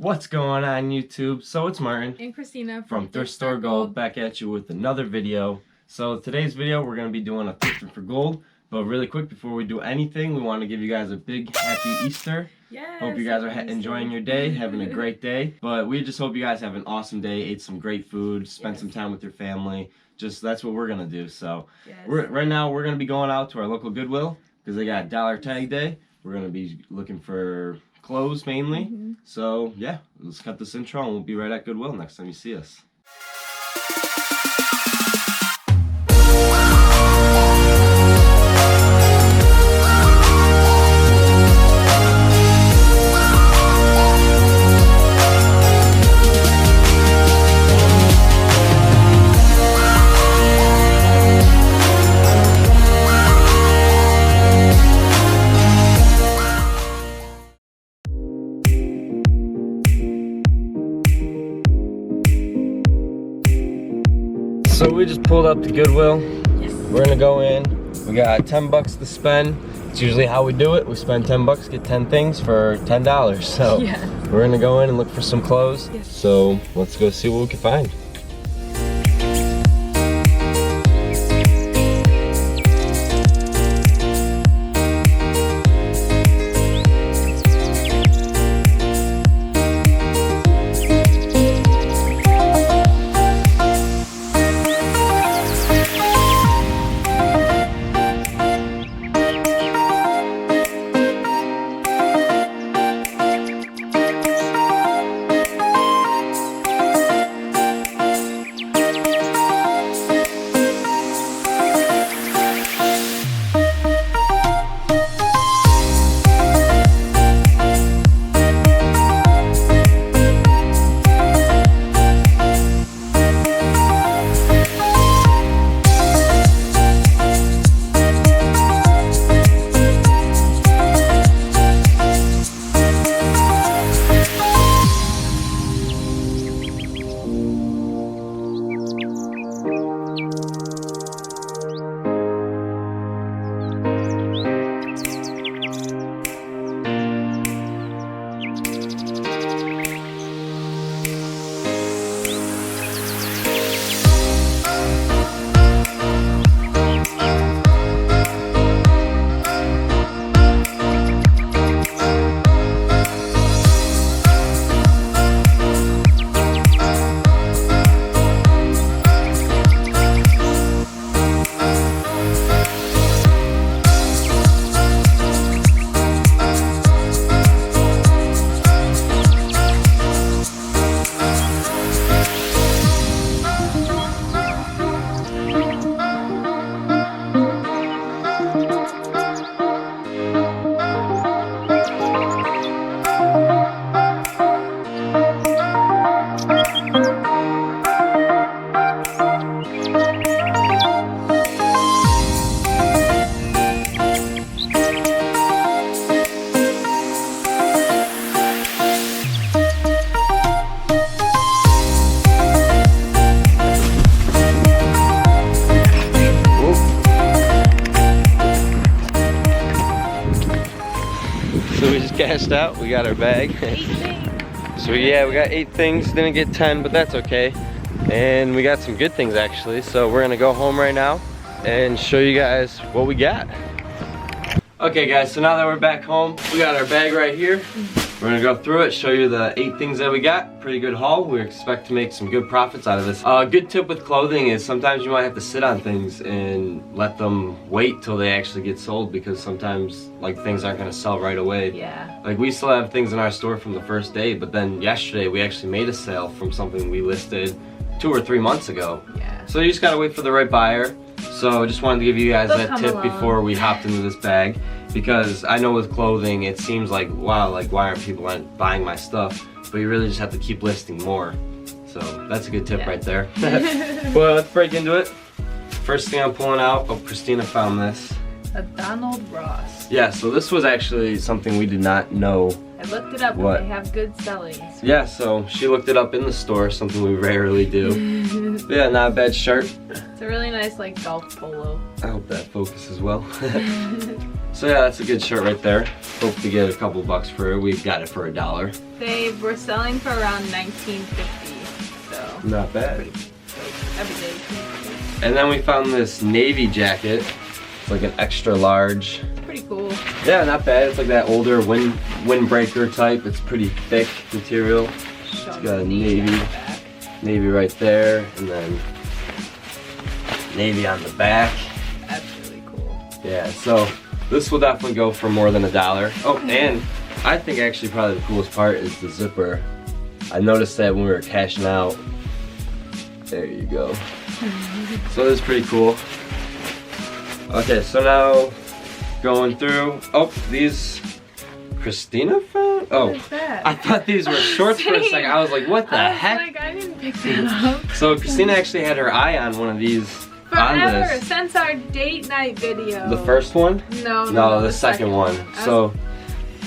What's going on YouTube? So it's Martin and Kristina from Thrift Store Gold back at you with another video. So today's video we're going to be doing a thrifting for gold. But really quick before we do anything, we want to give you guys a big happy Easter. Yes, hope you guys are enjoying your day, having a great day. But we just hope you guys have an awesome day, ate some great food, spent some time with your family. Just that's what we're going to do. So right now we're going to be going out to our local Goodwill because they got dollar tag day. We're going to be looking for clothes mainly. So yeah, let's cut this intro and we'll be right at Goodwill next time you see us. So we just pulled up to Goodwill. Yes. We're gonna go in. We got 10 bucks to spend. It's usually how we do it. We spend 10 bucks, get 10 things for $10. So we're gonna go in and look for some clothes. Yes. So let's go see what we can find. So we just cashed out, we got our bag. 8 things. So yeah, we got 8 things, didn't get 10, but that's okay. And we got some good things actually. So we're gonna go home right now and show you guys what we got. Okay guys, so now that we're back home, we got our bag right here. We're gonna go through it, show you the 8 things that we got. Pretty good haul. We expect to make some good profits out of this. A good tip with clothing is sometimes you might have to sit on things and let them wait till they actually get sold, because sometimes like things aren't gonna sell right away. Yeah. Like we still have things in our store from the first day, but then yesterday we actually made a sale from something we listed 2 or 3 months ago. Yeah. So you just gotta wait for the right buyer. So I just wanted to give you guys that tip before we hopped into this bag. Because I know with clothing, it seems like, wow, like why aren't people buying my stuff? But you really just have to keep listing more. So that's a good tip right there. Well, let's break into it. First thing I'm pulling out, oh, Kristina found this. A Donald Ross. Yeah, so this was actually something we did not know I looked it up. What? They have good sellings. Yeah, so she looked it up in the store, something we rarely do. Yeah, not a bad shirt. It's a really nice like golf polo. I hope that focuses well. So yeah, that's a good shirt right there. Hope to get a couple bucks for it. We got it for $1. They were selling for around $19.50, so not bad. Every day. And then we found this navy jacket. It's like an extra large. Pretty cool. Yeah, not bad. It's like that older windbreaker type. It's pretty thick material. It's got a navy right there, and then navy on the back. That's really cool. Yeah, so this will definitely go for more than $1. Oh, and I think actually probably the coolest part is the zipper. I noticed that when we were cashing out. There you go. So this is pretty cool. Okay, so now going through. Oh, these Kristina found? Oh, what is that? I thought these were shorts for a second. I was like, what the heck? Like, I didn't pick that up. So Kristina actually had her eye on one of these. Forever, since our date night video. The first one? No, the second one. So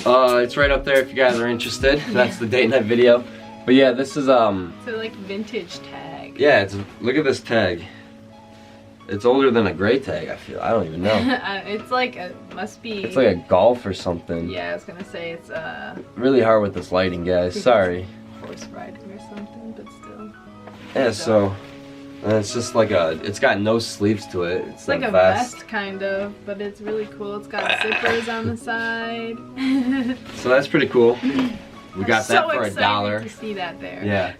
it's right up there if you guys are interested. Yeah. That's the date night video. But yeah, this is It's a like vintage tag. Yeah, look at this tag. It's older than a gray tag, I feel. I don't even know. It's like must be. It's like a golf or something. Yeah, I was gonna say it's really hard with this lighting, guys. Sorry. Horse riding or something, but still. Yeah, so it's just like it's got no sleeves to it. It's like a vest kind of, but it's really cool. It's got zippers on the side. So that's pretty cool. We got that for $1. To see that there. Yeah.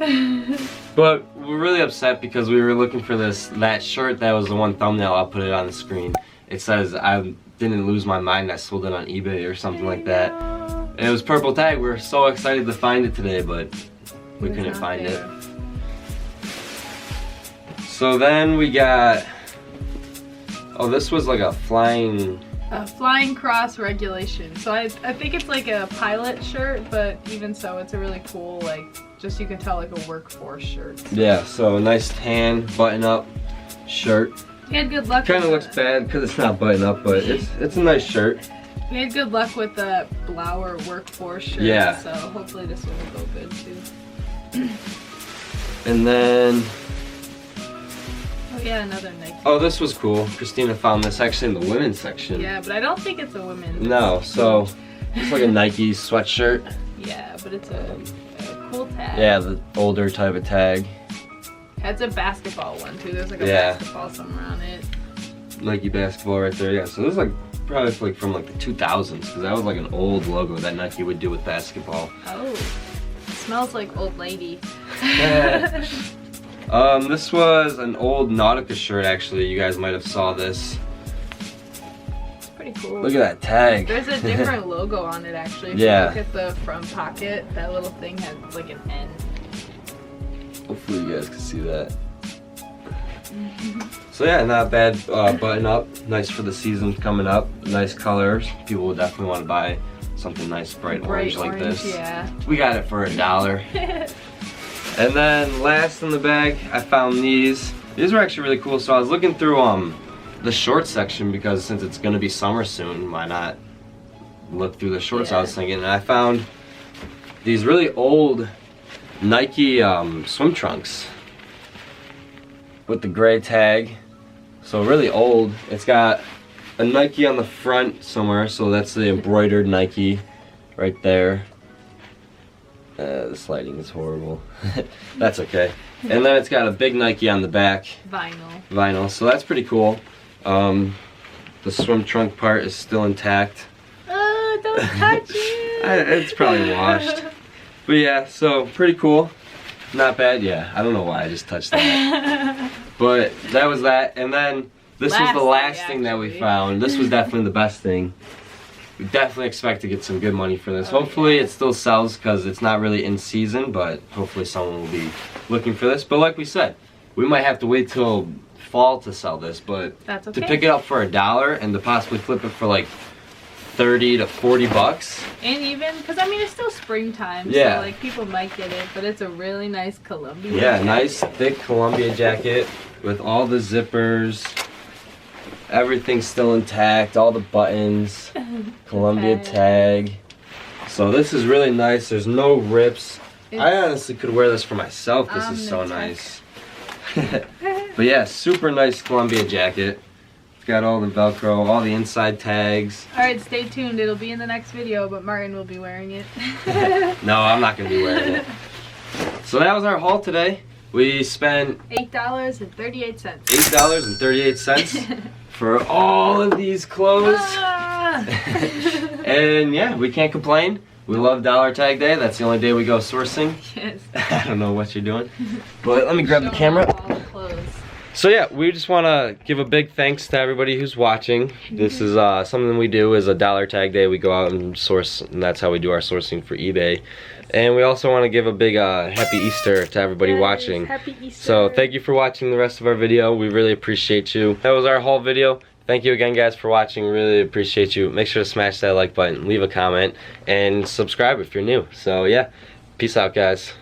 But we're really upset because we were looking for that shirt. That was the one thumbnail. I'll put it on the screen. It says I didn't lose my mind. I sold it on eBay or something like that. And it was purple tag. We were so excited to find it today, but we couldn't find it. So then we got. Oh, this was like a flying cross regulation. So I think it's like a pilot shirt, but even so, it's a really cool, like, just you can tell, like a workforce shirt. Yeah, so a nice tan button-up shirt. We had good luck. Kind of looks bad because it's not button up, but it's a nice shirt. We had good luck with the Blower workforce shirt. Yeah. So hopefully this one will go good too. And then. Oh yeah, another Nike. Oh, this was cool. Kristina found this actually in the women's section. Yeah, but I don't think it's a women's. No, so it's like a Nike sweatshirt. Yeah, but it's a cool tag. Yeah, the older type of tag. It's a basketball one too. There's like a basketball somewhere on it. Nike basketball right there. Yeah, so this is like probably like from like the 2000s because that was like an old logo that Nike would do with basketball. Oh, it smells like old lady. Yeah. This was an old Nautica shirt actually. You guys might have saw this. It's pretty cool. Look at that tag. There's a different logo on it actually. If you look at the front pocket, that little thing has like an N. Hopefully you guys can see that. So yeah, not bad button up. Nice for the season coming up. Nice colors. People will definitely want to buy something nice, bright orange like this. Yeah. We got it for $1. And then last in the bag, I found these. These were actually really cool. So I was looking through the shorts section because since it's gonna be summer soon, why not look through the shorts? Yeah. I was thinking, and I found these really old Nike swim trunks with the gray tag. So really old. It's got a Nike on the front somewhere, so that's the embroidered Nike right there. This lighting is horrible. That's okay. And then it's got a big Nike on the back. Vinyl. So that's pretty cool. The swim trunk part is still intact. Oh, don't touch it. It's probably washed. But yeah, so pretty cool. Not bad. Yeah, I don't know why I just touched that. But that was that. And then this was the last thing that we found. This was definitely the best thing. We definitely expect to get some good money for this. Hopefully it still sells because it's not really in season, but hopefully someone will be looking for this. But like we said, we might have to wait till fall to sell this, but that's okay. To pick it up for $1 and to possibly flip it for like 30 to 40 bucks. And even, because I mean it's still springtime, so like people might get it, but it's a really nice Columbia jacket. Nice thick Columbia jacket with all the zippers. Everything's still intact, all the buttons, Columbia tag. So this is really nice. There's no rips. I honestly could wear this for myself. This is so nice. But yeah, super nice Columbia jacket. It's got all the Velcro, all the inside tags. Alright, stay tuned. It'll be in the next video, but Martin will be wearing it. No, I'm not going to be wearing it. So that was our haul today. We spent $8.38. $8.38 for all of these clothes. And yeah, we can't complain. We love Dollar Tag Day. That's the only day we go sourcing. Yes. I don't know what you're doing. But let me grab the camera. All the clothes. So yeah, we just want to give a big thanks to everybody who's watching. This is something we do is a Dollar Tag Day. We go out and source, and that's how we do our sourcing for eBay. And we also want to give a big happy Easter to everybody watching. Happy Easter. So thank you for watching the rest of our video. We really appreciate you. That was our haul video. Thank you again, guys, for watching. Really appreciate you. Make sure to smash that like button, leave a comment, and subscribe if you're new. So yeah, peace out, guys.